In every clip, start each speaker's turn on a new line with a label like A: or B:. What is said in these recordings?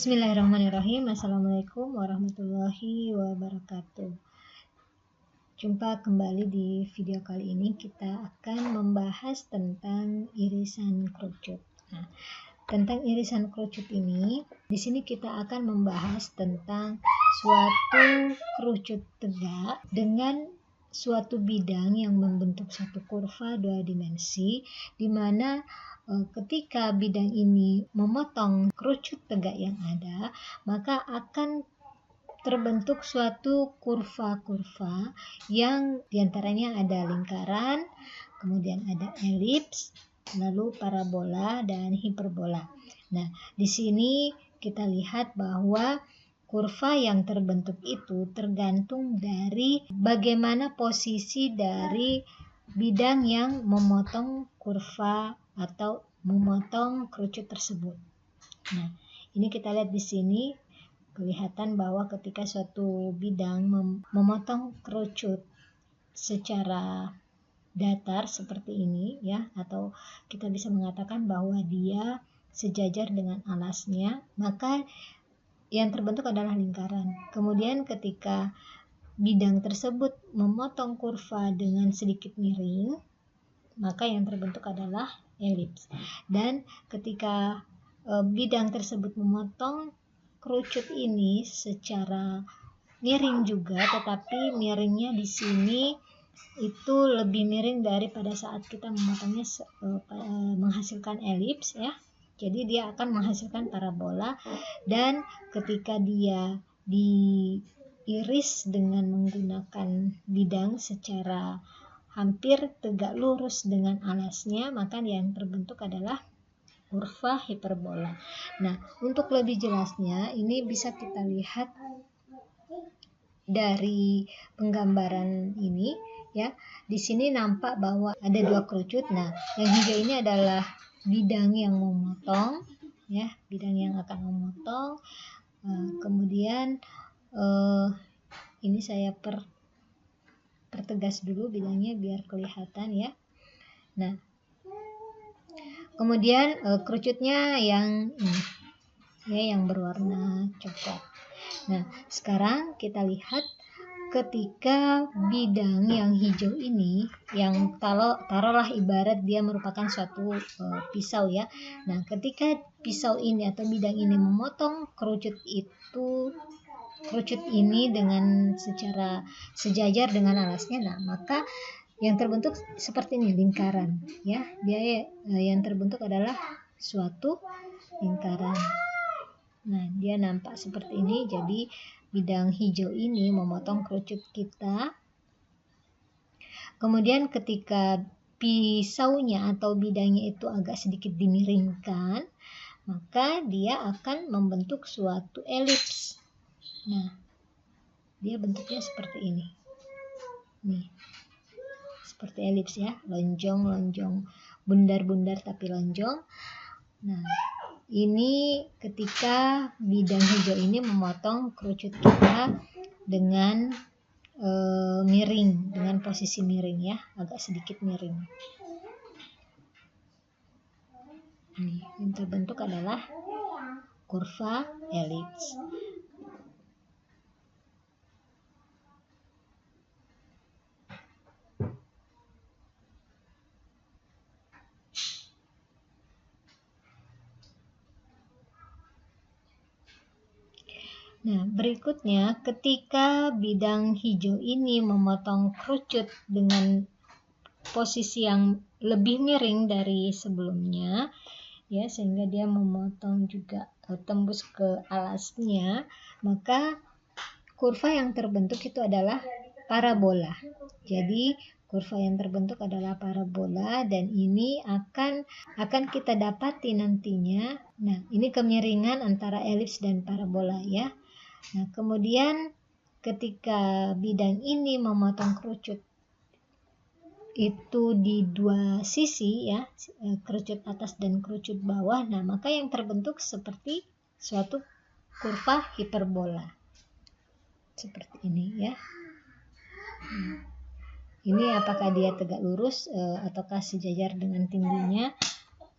A: Bismillahirrahmanirrahim. Assalamualaikum warahmatullahi wabarakatuh. Jumpa kembali di video kali ini. Kita akan membahas tentang irisan kerucut. Nah, tentang irisan kerucut ini, di sini kita akan membahas tentang suatu kerucut tegak dengan suatu bidang yang membentuk satu kurva dua dimensi, di mana ketika bidang ini memotong kerucut tegak yang ada, maka akan terbentuk suatu kurva-kurva yang diantaranya ada lingkaran, kemudian ada elips, lalu parabola dan hiperbola. Nah, di sini kita lihat bahwa kurva yang terbentuk itu tergantung dari bagaimana posisi dari bidang yang memotong kurva atau memotong kerucut tersebut. Nah, ini kita lihat di sini kelihatan bahwa ketika suatu bidang memotong kerucut secara datar seperti ini ya, atau kita bisa mengatakan bahwa dia sejajar dengan alasnya, maka yang terbentuk adalah lingkaran. Kemudian ketika bidang tersebut memotong kurva dengan sedikit miring, maka yang terbentuk adalah elips. Dan ketika bidang tersebut memotong kerucut ini secara miring juga, tetapi miringnya di sini itu lebih miring daripada saat kita memotongnya menghasilkan elips ya. Jadi dia akan menghasilkan parabola, dan ketika dia diiris dengan menggunakan bidang secara hampir tegak lurus dengan alasnya, maka yang terbentuk adalah kurva hiperbola. Nah, untuk lebih jelasnya ini bisa kita lihat dari penggambaran ini ya. Di sini nampak bahwa ada dua kerucut. Nah, yang hijau ini adalah bidang yang memotong ya, bidang yang akan memotong. Kemudian ini saya pertegas dulu bidangnya biar kelihatan ya. Nah, kemudian kerucutnya yang ini ya, yang berwarna coklat. Nah, sekarang kita lihat ketika bidang yang hijau ini, yang taruhlah ibarat dia merupakan suatu pisau ya. Nah, ketika pisau ini atau bidang ini memotong kerucut ini dengan secara sejajar dengan alasnya, nah maka yang terbentuk seperti ini, lingkaran ya. Dia yang terbentuk adalah suatu lingkaran. Nah, dia nampak seperti ini. Jadi bidang hijau ini memotong kerucut kita. Kemudian ketika pisaunya atau bidangnya itu agak sedikit dimiringkan, maka dia akan membentuk suatu elips. Nah, dia bentuknya seperti ini. Nih, seperti elips ya, lonjong-lonjong, bundar-bundar tapi lonjong. Nah, ini ketika bidang hijau ini memotong kerucut kita dengan miring, dengan posisi miring ya, agak sedikit miring. Ini yang terbentuk adalah kurva elips. Nah, berikutnya ketika bidang hijau ini memotong kerucut dengan posisi yang lebih miring dari sebelumnya ya, sehingga dia memotong juga tembus ke alasnya, maka kurva yang terbentuk itu adalah parabola. Jadi kurva yang terbentuk adalah parabola, dan ini akan kita dapati nantinya. Nah, ini kemiringan antara elips dan parabola ya. Nah, kemudian ketika bidang ini memotong kerucut itu di dua sisi ya, kerucut atas dan kerucut bawah, nah maka yang terbentuk seperti suatu kurva hiperbola. Seperti ini ya. Ini apakah dia tegak lurus ataukah sejajar dengan tingginya?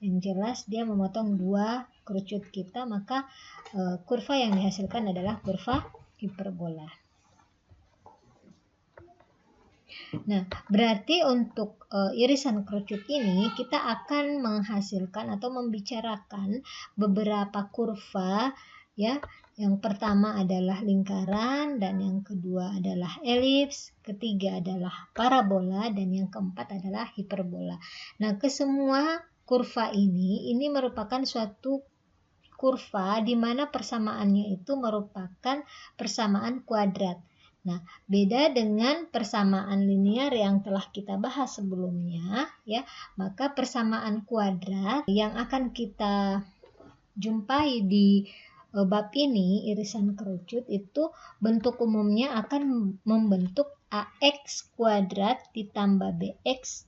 A: Yang jelas dia memotong dua kerucut kita, maka kurva yang dihasilkan adalah kurva hiperbola. Nah, berarti untuk irisan kerucut ini kita akan menghasilkan atau membicarakan beberapa kurva ya. Yang pertama adalah lingkaran, dan yang kedua adalah elips, ketiga adalah parabola, dan yang keempat adalah hiperbola. Nah, kesemua kurva ini merupakan suatu kurva di mana persamaannya itu merupakan persamaan kuadrat. Nah, beda dengan persamaan linear yang telah kita bahas sebelumnya ya. Maka persamaan kuadrat yang akan kita jumpai di bab ini, irisan kerucut, itu bentuk umumnya akan membentuk AX kuadrat ditambah BX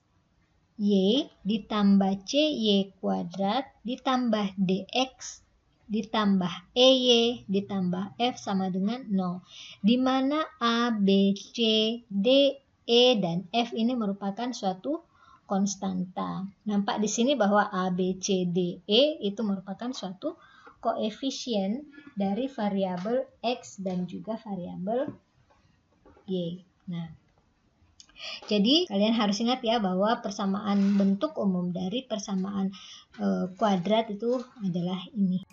A: Y ditambah CY kuadrat ditambah DX ditambah EY ditambah F sama dengan 0, di mana A, B, C, D, E, dan F ini merupakan suatu konstanta. Nampak di sini bahwa A, B, C, D, E itu merupakan suatu koefisien dari variabel X dan juga variabel Y. Nah, jadi kalian harus ingat ya bahwa persamaan bentuk umum dari persamaan kuadrat itu adalah ini.